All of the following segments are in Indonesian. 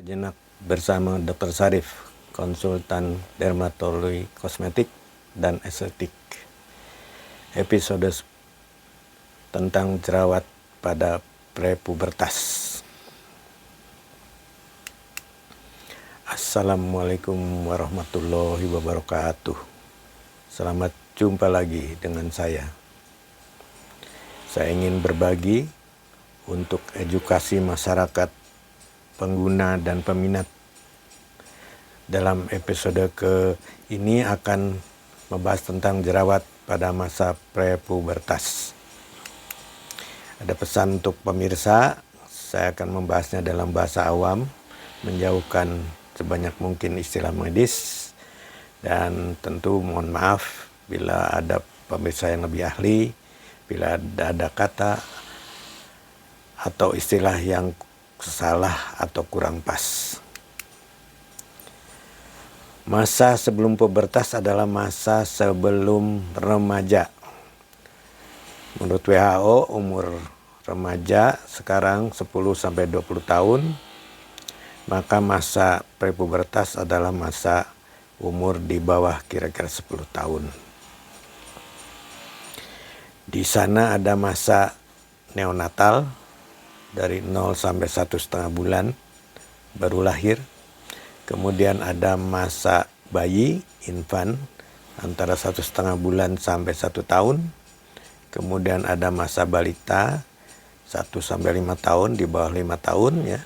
sejenak bersama Dr. Sarif, konsultan dermatologi kosmetik dan estetik. Episode tentang jerawat pada prepubertas. Assalamualaikum warahmatullahi wabarakatuh. Selamat jumpa lagi dengan saya. Saya ingin berbagi untuk edukasi masyarakat, pengguna dan peminat. Dalam episode ini akan membahas tentang jerawat pada masa prepubertas. Ada pesan untuk pemirsa, saya akan membahasnya dalam bahasa awam, menjauhkan sebanyak mungkin istilah medis, dan tentu mohon maaf bila ada pemirsa yang lebih ahli, bila ada kata atau istilah yang salah atau kurang pas. Masa sebelum pubertas adalah masa sebelum remaja. Menurut WHO, umur remaja sekarang 10-20 tahun, maka masa prepubertas adalah masa umur di bawah kira-kira 10 tahun. Di sana ada masa neonatal, dari 0 sampai 1,5 bulan baru lahir. Kemudian ada masa bayi, infant, antara 1,5 bulan sampai 1 tahun. Kemudian ada masa balita, 1 sampai 5 tahun, di bawah 5 tahun ya.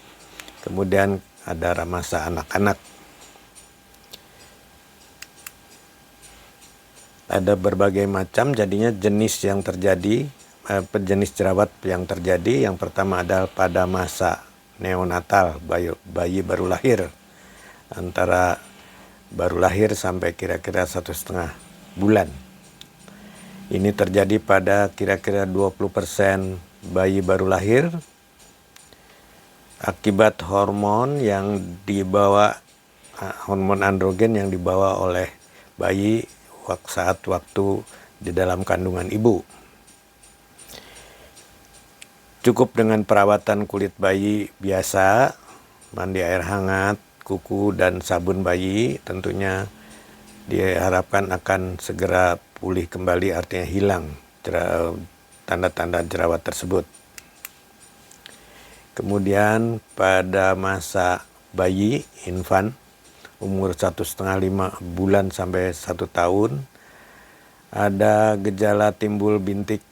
Kemudian ada masa anak-anak. Ada berbagai macam jadinya jenis yang terjadi, jenis jerawat yang terjadi. Yang pertama adalah pada masa neonatal, bayi baru lahir, antara baru lahir sampai kira-kira 1,5 bulan. Ini terjadi pada kira-kira 20% bayi baru lahir akibat hormon yang dibawa, hormon androgen yang dibawa oleh bayi saat waktu di dalam kandungan ibu. Cukup dengan perawatan kulit bayi biasa, mandi air hangat, kuku dan sabun bayi, tentunya diharapkan akan segera pulih kembali, artinya hilang tanda-tanda jerawat tersebut. Kemudian pada masa bayi, infant, umur 1,5 bulan sampai 1 tahun, ada gejala timbul bintik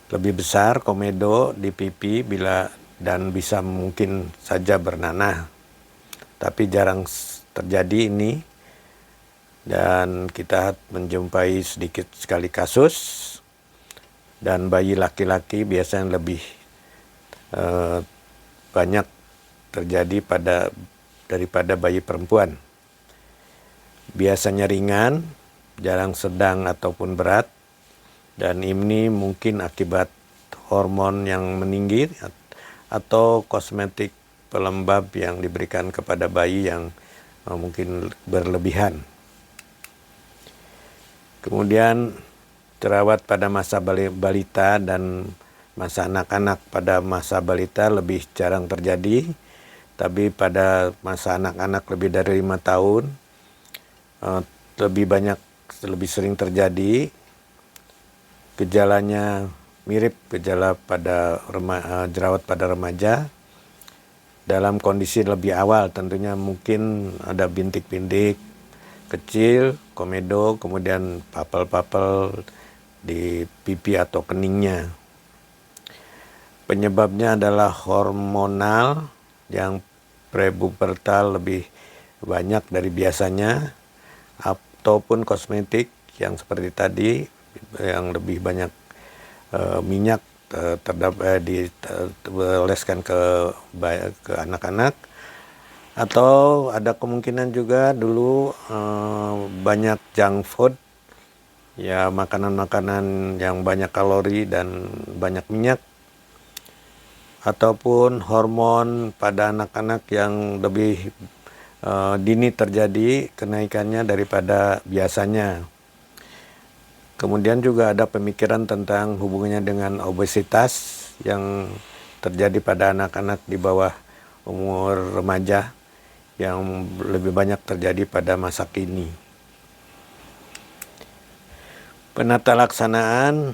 lebih besar, komedo di pipi dan bisa mungkin saja bernanah. Tapi jarang terjadi ini, dan kita menjumpai sedikit sekali kasus, dan bayi laki-laki biasanya lebih banyak terjadi daripada bayi perempuan. Biasanya ringan, jarang sedang ataupun berat, dan ini mungkin akibat hormon yang meninggi atau kosmetik pelembab yang diberikan kepada bayi yang mungkin berlebihan. Kemudian jerawat pada masa balita dan masa anak-anak. Pada masa balita lebih jarang terjadi, tapi pada masa anak-anak lebih dari 5 tahun lebih sering terjadi. Gejalanya mirip gejala pada jerawat pada remaja. Dalam kondisi lebih awal tentunya mungkin ada bintik-bintik kecil, komedo, kemudian papel-papel di pipi atau keningnya. Penyebabnya adalah hormonal yang prepubertal lebih banyak dari biasanya, ataupun kosmetik yang seperti tadi yang lebih banyak minyak dioleskan ke anak-anak, atau ada kemungkinan juga dulu banyak junk food, ya makanan-makanan yang banyak kalori dan banyak minyak, ataupun hormon pada anak-anak yang lebih dini terjadi kenaikannya daripada biasanya. Kemudian juga ada pemikiran tentang hubungannya dengan obesitas yang terjadi pada anak-anak di bawah umur remaja yang lebih banyak terjadi pada masa kini. Penata laksanaan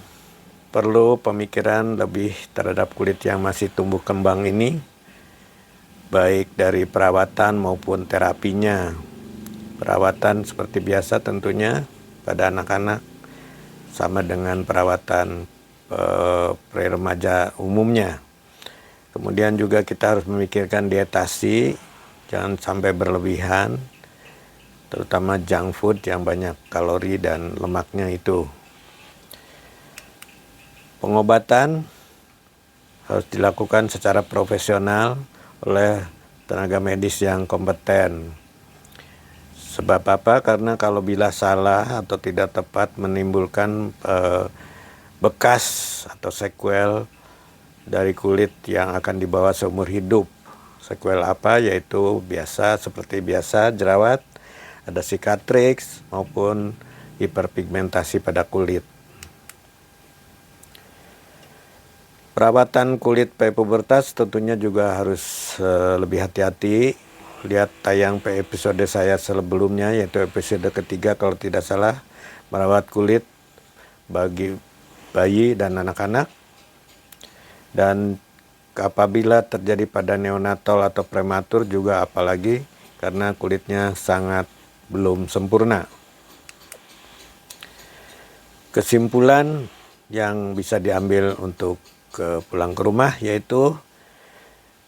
perlu pemikiran lebih terhadap kulit yang masih tumbuh kembang ini, baik dari perawatan maupun terapinya. Perawatan seperti biasa tentunya pada anak-anak sama dengan perawatan pre-remaja umumnya. Kemudian juga kita harus memikirkan dietasi, jangan sampai berlebihan, terutama junk food yang banyak kalori dan lemaknya itu. Pengobatan harus dilakukan secara profesional oleh tenaga medis yang kompeten. Sebab apa? Karena kalau bila salah atau tidak tepat menimbulkan bekas atau sequel dari kulit yang akan dibawa seumur hidup. Sequel apa? Yaitu seperti biasa jerawat, ada sicatrix maupun hiperpigmentasi pada kulit. Perawatan kulit pre-pubertas tentunya juga harus lebih hati-hati. Lihat tayang episode saya sebelumnya, yaitu episode ketiga kalau tidak salah, merawat kulit bagi bayi dan anak-anak. Dan apabila terjadi pada neonatal atau prematur juga apalagi, karena kulitnya sangat belum sempurna. Kesimpulan yang bisa diambil untuk pulang ke rumah yaitu,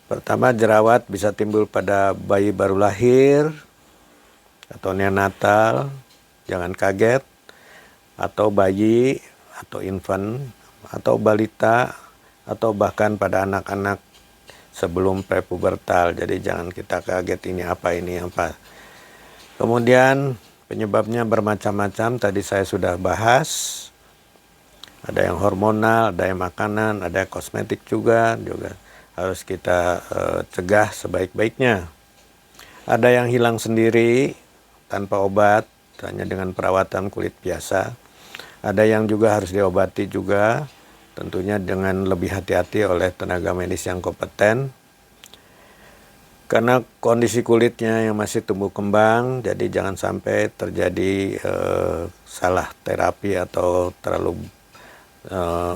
pertama, jerawat bisa timbul pada bayi baru lahir atau neonatal, jangan kaget, atau bayi atau infant atau balita, atau bahkan pada anak-anak sebelum prepubertal. Jadi jangan kita kaget ini apa. Kemudian penyebabnya bermacam-macam, tadi saya sudah bahas. Ada yang hormonal, ada yang makanan, ada yang kosmetik juga harus kita cegah sebaik-baiknya. Ada yang hilang sendiri tanpa obat, hanya dengan perawatan kulit biasa. Ada yang juga harus diobati juga, tentunya dengan lebih hati-hati oleh tenaga medis yang kompeten. Karena kondisi kulitnya yang masih tumbuh kembang, jadi jangan sampai terjadi salah terapi atau terlalu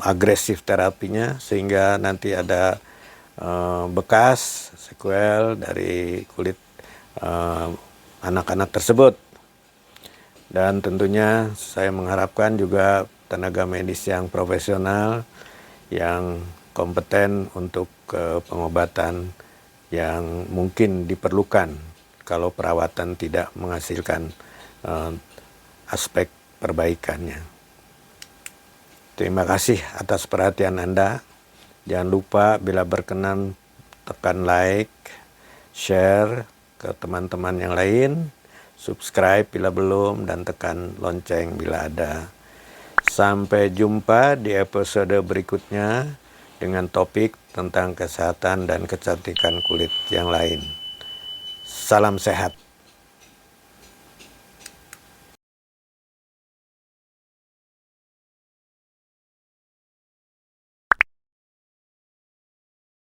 agresif terapinya, sehingga nanti ada bekas, sequel dari kulit anak-anak tersebut. Dan tentunya saya mengharapkan juga tenaga medis yang profesional, yang kompeten untuk pengobatan yang mungkin diperlukan kalau perawatan tidak menghasilkan aspek perbaikannya. Terima kasih atas perhatian Anda. Jangan lupa bila berkenan tekan like, share ke teman-teman yang lain, subscribe bila belum, dan tekan lonceng bila ada. Sampai jumpa di episode berikutnya dengan topik tentang kesehatan dan kecantikan kulit yang lain. Salam sehat.